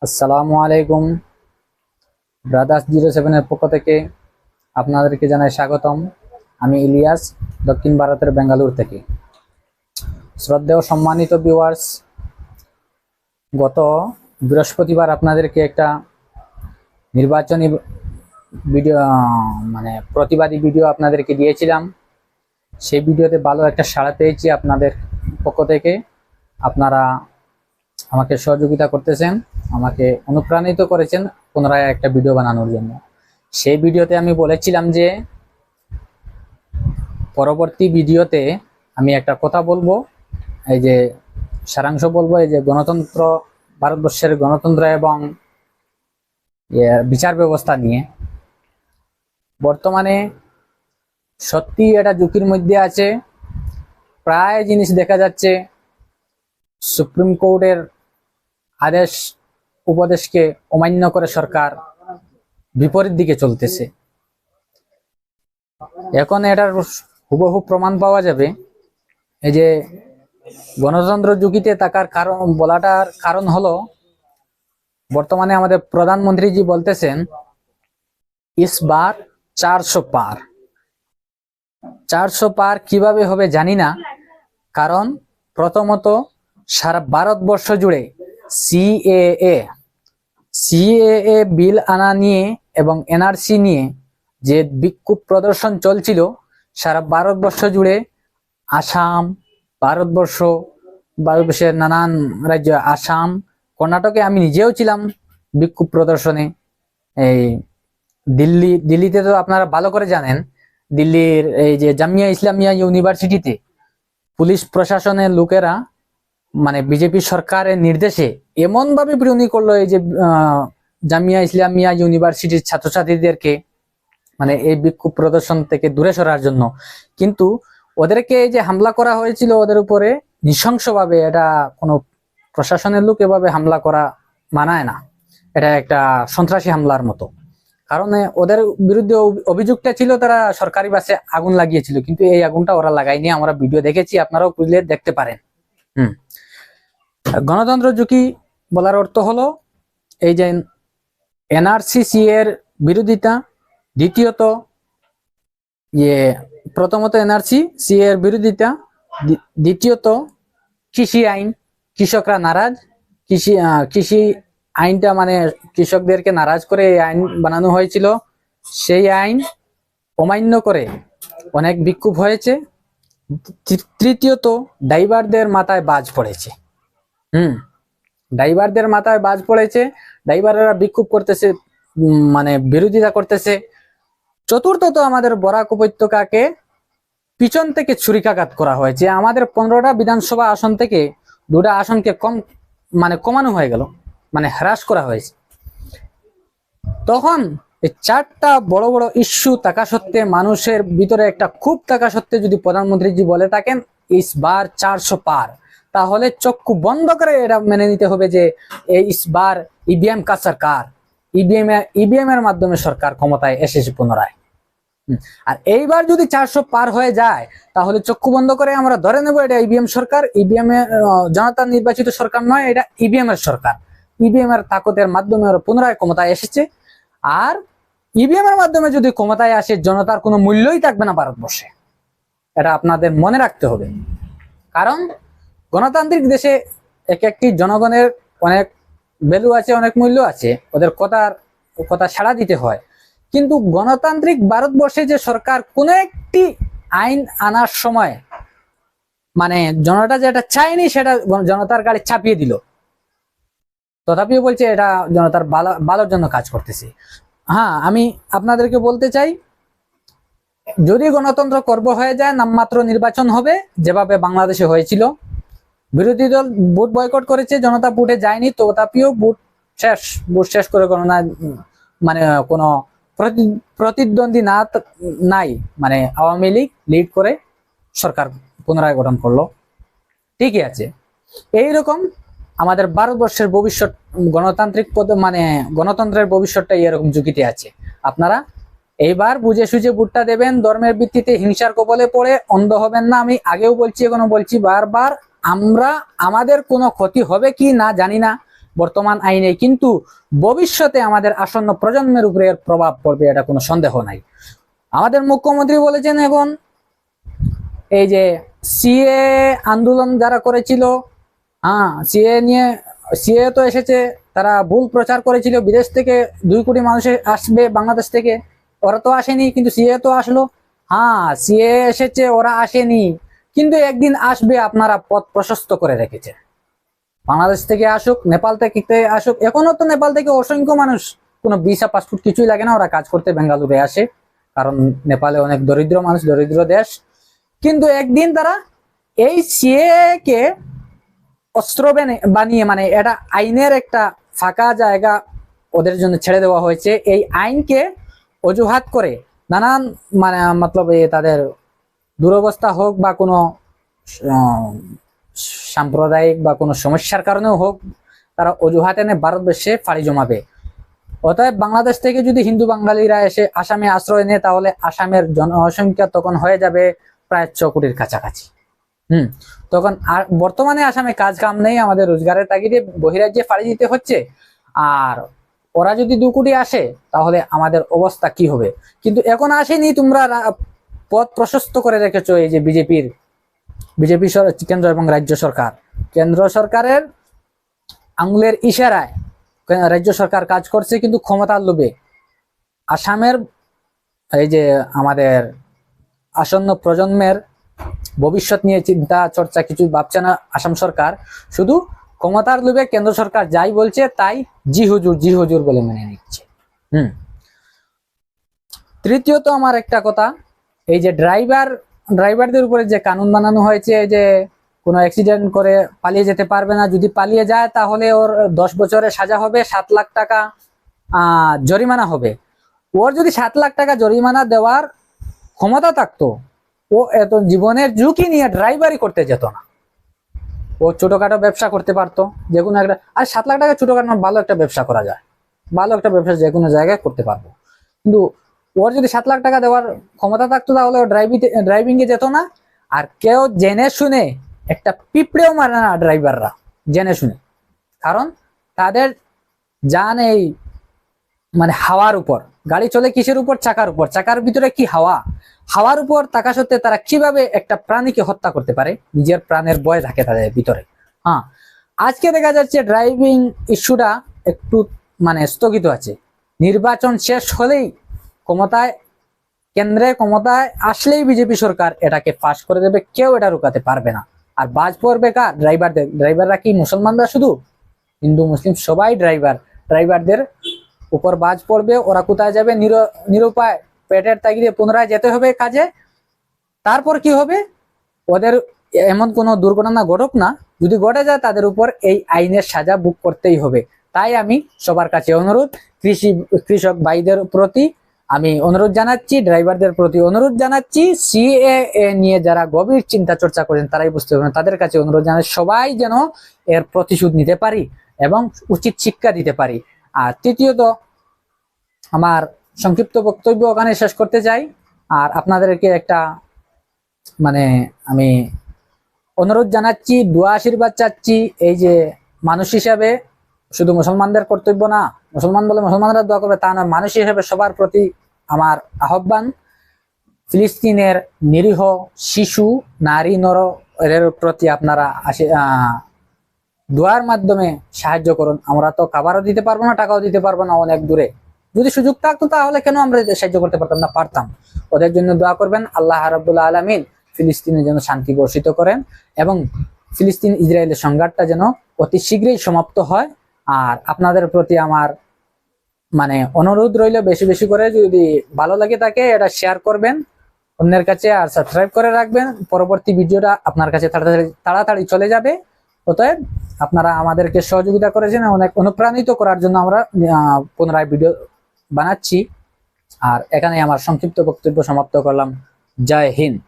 আসসালামু আলাইকুম। ব্রাদার্স 07 এর পক্ষ থেকে আপনাদেরকে জানাই স্বাগতম। আমি ইলিয়াস, দক্ষিণ ভারতের বেঙ্গালুরু থেকে। শ্রদ্ধেয় সম্মানিত ভিউয়ার্স, গত বৃহস্পতিবার আপনাদেরকে একটা নির্বাচনী ভিডিও প্রতিবাদী ভিডিও আপনাদেরকে দিয়েছিলাম। সেই ভিডিওতে ভালো একটা সাড়া পেয়েছি আপনাদের পক্ষ থেকে। আপনারা আমাকে সহযোগিতা করতেছেন, আমাকে অনুপ্রাণিত করেছেন পুনরায় একটা ভিডিও বানানোর জন্য। সেই ভিডিওতে আমি বলেছিলাম যে পরবর্তী ভিডিওতে আমি একটা কথা বলবো, এই যে সারাংশ বলবো, এই যে গণতন্ত্র, ভারতবর্ষের গণতন্ত্র এবং বিচার ব্যবস্থা নিয়ে। বর্তমানে সত্যি এটা ঝুঁকির মধ্যে আছে। প্রায় জিনিস দেখা যাচ্ছে সুপ্রিম কোর্টের আদেশ উপদেশকে অমান্য করে সরকার বিপরীত দিকে চলতেছে। এখন এটার হুবহু প্রমাণ পাওয়া যাবে। এই যে গণতন্ত্র ঝুঁকিতে থাকার কারণ বলাটার কারণ হলো, বর্তমানে আমাদের প্রধানমন্ত্রীজি বলতেছেন ইস বার 400 পার। 400 পার কিভাবে হবে জানি না, কারণ প্রথমত সারা ভারতবর্ষ জুড়ে সিএএ বিল আনা নিয়ে এবং এনআরসি নিয়ে যে বিক্ষোভ প্রদর্শন চলছিল সারা ভারতবর্ষ জুড়ে, আসাম, ভারতবর্ষের নানান রাজ্য, আসাম, কর্ণাটকে আমি নিজেও ছিলাম বিক্ষোভ প্রদর্শনে। এই দিল্লিতে তো আপনারা ভালো করে জানেন, দিল্লির এই যে জামিয়া ইসলামিয়া ইউনিভার্সিটিতে পুলিশ প্রশাসনের লোকেরা বিজেপি সরকারের নির্দেশে এমন ভাবে বিরোধী করলো, এই যে জামিয়া ইসলামিয়া ইউনিভার্সিটির ছাত্রছাত্রীদেরকে এই বিক্ষোভ প্রদর্শন থেকে দূরে সরার জন্য। কিন্তু ওদেরকে এই যে হামলা করা হয়েছিল ওদের উপরে নৃশংসভাবে, এটা কোনো প্রশাসনের লোক এভাবে হামলা করা মানায় না। এটা একটা সন্ত্রাসী হামলার মতো। কারণ ওদের বিরুদ্ধে অভিযোগটা ছিল তারা সরকারি বাসে আগুন লাগিয়েছিল, কিন্তু এই আগুনটা ওরা লাগায়নি। আমরা ভিডিও দেখেছি, আপনারাও খুঁজলে দেখতে পারেন। গণতন্ত্র ঝুঁকি বলার অর্থ হলো এই যে এনআরসি এর বিরোধিতা, দ্বিতীয়ত প্রথমত এনআরসি এর বিরোধিতা, দ্বিতীয়ত কৃষি আইন, কৃষকরা নারাজ। কৃষি আইনটা কৃষকদেরকে নারাজ করে এই আইন বানানো হয়েছিল। সেই আইন অমান্য করে অনেক বিক্ষোভ হয়েছে। তৃতীয়ত ড্রাইভারদের মাথায় বাজ পড়েছে। ড্রাইভারদের মাথায় বাজ পড়েছে, ড্রাইভাররা বিক্ষোভ করতেছে, বিরোধিতা করতেছে। চতুর্থত আমাদের বরাক উপত্যকাকে পিছন থেকে ছুরিকাঘাত করা হয়েছে। আমাদের 15টা বিধানসভা আসন থেকে 2টা আসনকে কমানো হয়ে গেল, হ্রাস করা হয়েছে। তখন এই 4টা বড় বড় ইস্যু থাকা সত্ত্বে, মানুষের ভিতরে একটা ক্ষোভ থাকা সত্ত্বে, যদি প্রধানমন্ত্রীজি বলে থাকেন ইস বার 400 পার, তাহলে চক্ষু বন্ধ করে এটা মেনে নিতে হবে যে ইস বার ইভিএম কা সরকার, ইভিএম এর মাধ্যমে সরকার ক্ষমতায় এসেছে পুনরায়। আর এইবার যদি 400 পার হয়ে যায়, তাহলে চক্ষু বন্ধ করে আমরা ধরে নেব এটা ইভিএম সরকার। ইভিএম এর জনতা নির্বাচিত সরকার নয়, এটা ইভিএম এর সরকার। ইভিএম এর তাকতের মাধ্যমে পুনরায় ক্ষমতায় এসেছে। আর ইভিএম এর মাধ্যমে যদি ক্ষমতায় আসে, জনতার কোনো মূল্যই থাকবে না ভারতবর্ষে। এটা আপনাদের মনে রাখতে হবে। কারণ গণতান্ত্রিক দেশে এক একটি জনগণের অনেক ভ্যালু আছে, অনেক মূল্য আছে, ওদের কথা সাড়া দিতে হয়। কিন্তু গণতান্ত্রিক ভারতবর্ষে যে সরকার কোন একটি আইন আনার সময় জনতা যেটা চায়নি সেটা জনতার গাড়ি চাপিয়ে দিল, তথাপিও বলছে এটা জনতার ভালোর জন্য কাজ করতেছে। আমি আপনাদেরকে বলতে চাই, যদি গণতন্ত্র করব হয়ে যায়, নামমাত্র নির্বাচন হবে, যেভাবে বাংলাদেশে হয়েছিল। বিরোধী দল ভোট বয়কট করেছে, জনতা ভোটে যায়নি, তথাপিও ভোট শেষ করে কোনো প্রতিদ্বন্দ্বী নাই, আওয়ামী লীগ লিড করে সরকার পুনরায় গঠন করলো। ঠিকই আছে। এইরকম আমাদের ভারতবর্ষের ভবিষ্যৎ, গণতন্ত্রের ভবিষ্যৎটা এরকম ঝুঁকিতে আছে। আপনারা এইবার বুঝে সুঝে ভোটটা দেবেন। ধর্মের ভিত্তিতে হিংসার কবলে পড়ে অন্ধ হবেন না। আমি আগেও বলছি, এখনো বলছি বারবার, আমাদের কোনো ক্ষতি হবে কি না জানি না, বর্তমান আইনে, কিন্তু ভবিষ্যতে আমাদের আসন্ন প্রজন্মের উপরে এর প্রভাব পড়বে, এটা কোনো সন্দেহ নাই। আমাদের মুখ্যমন্ত্রী বলেছেন এখন এই যে সিএ আন্দোলন যারা করেছিল, সিএ তো এসেছে, তারা ভুল প্রচার করেছিল, বিদেশ থেকে 2 কোটি মানুষ আসবে বাংলাদেশ থেকে, ওরা তো আসেনি, কিন্তু সিএ তো আসলো। সিএ এসেছে, ওরা আসেনি, কিন্তু একদিন আসবে, আপনারা পথ প্রশস্ত করে রেখেছেন। বাংলাদেশ থেকে আসুক, নেপাল থেকে আসুক, এখনো তো নেপাল থেকে অসংখ্য মানুষ, কোনো ভিসা পাসপোর্ট কিছুই লাগে না, ওরা কাজ করতে বেঙ্গালুরু আসে, কারণ নেপালে অনেক দরিদ্র মানুষ, দরিদ্র দেশ। কিন্তু একদিন তারা এই সিএ কে অস্ত্র বানিয়ে, মানে এটা আইনের একটা ফাঁকা জায়গা ওদের জন্য ছেড়ে দেওয়া হয়েছে, এই আইনকে অজুহাত করে নানান মানে মতলব তাদের দুরবস্থা হোক বা কোনো সাম্প্রদায়িক বা কোনো সমস্যার কারণেও হোক, তারা অজুহাত এনে ভারতবর্ষে ফাড়ি জমাবে। অতএব বাংলাদেশ থেকে যদি হিন্দু বাঙালিরা এসে আসামে আশ্রয় নেয়, তাহলে আসামের জনসংখ্যা তখন হয়ে যাবে প্রায় 6 কোটির কাছাকাছি। তখন আর বর্তমানে আসামে কাজ কাম নেই, আমাদের রোজগারের তাগিদে বহিরাজ্যে ফাড়ি দিতে হচ্ছে। আর ওরা যদি 2 কোটি আসে, তাহলে আমাদের অবস্থা কি হবে? কিন্তু এখন আসেনি, তোমরা পথ প্রশস্ত করে রেখেছো এই যে বিজেপি কেন্দ্র এবং রাজ্য সরকার। কেন্দ্র সরকারের আঙুলের ইশারায় রাজ্য সরকার কাজ করছে, কিন্তু ক্ষমতার লোভে আসামের এই যে আমাদের আসন্ন প্রজন্মের ভবিষ্যৎ নিয়ে চিন্তা চর্চা কিছু ভাবছে না আসাম সরকার, শুধু ক্ষমতার লোভে কেন্দ্র সরকার যাই বলছে তাই জি হুজুর বলে মেনে নিচ্ছে। তৃতীয়ত আমার একটা কথা, এই যে ড্রাইভারদের উপরে যে কানুন বানানো হয়েছে, যে কোনো অ্যাক্সিডেন্ট করে পালিয়ে যেতে পারবে না, যদি পালিয়ে যায় তাহলে ওর 10 বছরের সাজা হবে, 7 লাখ টাকা জরিমানা হবে। ওর যদি 7 লাখ টাকা জরিমানা দেওয়ার ক্ষমতা থাকতো, ও এত জীবনের ঝুঁকি নিয়ে ড্রাইভারি করতে যেত না, ও ছোটখাটো ব্যবসা করতে পারতো, যে কোনো একটা। আর 7 লাখ টাকা ছোটখাটো ভালো একটা ব্যবসা করা যায়, ভালো একটা ব্যবসা যে কোনো জায়গায় করতে পারবো। কিন্তু ওর যদি 7 লাখ টাকা দেওয়ার ক্ষমতা থাকতো, তাহলে ও ড্রাইভিং এ যেত না। আর কেউ জেনে শুনে একটা পিঁপড়েও মারে না ড্রাইভাররা, জেনে শুনে, কারণ তাদের জান এই মানে হাওয়ার উপর। গাড়ি চলে কিসের উপর? চাকার উপর। চাকার ভিতরে কি হাওয়ার উপর থাকা সত্ত্বে তারা কিভাবে একটা প্রাণীকে হত্যা করতে পারে? নিজের প্রাণের ভয় থাকে তাদের ভিতরে। আজকে দেখা যাচ্ছে ড্রাইভিং ইস্যুটা একটু মানে স্থগিত আছে। নির্বাচন শেষ হলেই কেন্দ্রে ক্ষমতায় আসলেই বিজেপি সরকার এটাকে ফাঁস করে দেবে, কেউ এটা রুকাতে পারবে না। আর বাজ পড়বে কার? ড্রাইভাররা কি মুসলমানরা শুধু? হিন্দু মুসলিম সবাই ড্রাইভারদের উপর বাজ পড়বে। ওরা কোথায় যাবে? নিরুপায়, পেটের তাগিদে পুনরায় যেতে হবে কাজে। তারপর কি হবে? ওদের এমন কোনো দুর্ঘটনা ঘটুক না, যদি ঘটে যায় তাদের উপর এই আইনের সাজা ভোগ করতেই হবে। তাই আমি সবার কাছে অনুরোধ, কৃষক ভাইদের প্রতি আমি অনুরোধ জানাচ্ছি, ড্রাইভারদের প্রতি অনুরোধ জানাচ্ছি, সিএএ নিয়ে যারা গভীর চিন্তা চর্চা করেন তারাই বুঝতে পারবেন, তাদের কাছে অনুরোধ জানাই সবাই যেন এর প্রতিশোধ নিতে পারি এবং উচিত শিক্ষা দিতে পারি। আর তৃতীয়ত, আমার সংক্ষিপ্ত বক্তব্য ওখানে শেষ করতে চাই। আর আপনাদেরকে একটা মানে আমি অনুরোধ জানাচ্ছি, দোয়া আশীর্বাদ চাচ্ছি। এই যে মানুষ হিসাবে শুধু মুসলমানদের কর্তব্য না, মুসলমান বলে মুসলমানরা দোয়া করবে তা না, মানুষ হিসেবে সবার প্রতি আমার আহ্বান, ফিলিস্তিনের নিরীহ শিশু, নারী, নর এর প্রতি আপনারা দোয়ার মাধ্যমে সাহায্য করুন। আমরা তো খাবারও দিতে পারবো না, টাকাও দিতে পারবো না, অনেক দূরে। যদি সুযোগ থাকতো তাহলে কেন আমরা সাহায্য করতে পারতাম না? পারতাম। ওদের জন্য দোয়া করবেন, আল্লাহ রাব্বুল আলামিন ফিলিস্তিনের যেন শান্তি বর্ষিত করেন এবং ফিলিস্তিন ইসরায়েলের সংঘাতটা যেন অতি শীঘ্রই সমাপ্ত হয়। আর আপনাদের প্রতি আমার মানে অনুরোধ রইল, বেশি বেশি করে যদি ভালো লাগে থাকে এটা শেয়ার করবেন অন্যের কাছে, আর সাবস্ক্রাইব করে রাখবেন। পরবর্তী ভিডিওটা আপনার কাছে তাড়াতাড়ি চলে যাবে। অতএব আপনারা আমাদেরকে সহযোগিতা করেছেন, অনেক অনুপ্রাণিত করার জন্য আমরা পুনরায় ভিডিও বানাচ্ছি। আর এখানে আমার সংক্ষিপ্ত বক্তব্য সমাপ্ত করলাম। জয় হিন্দ।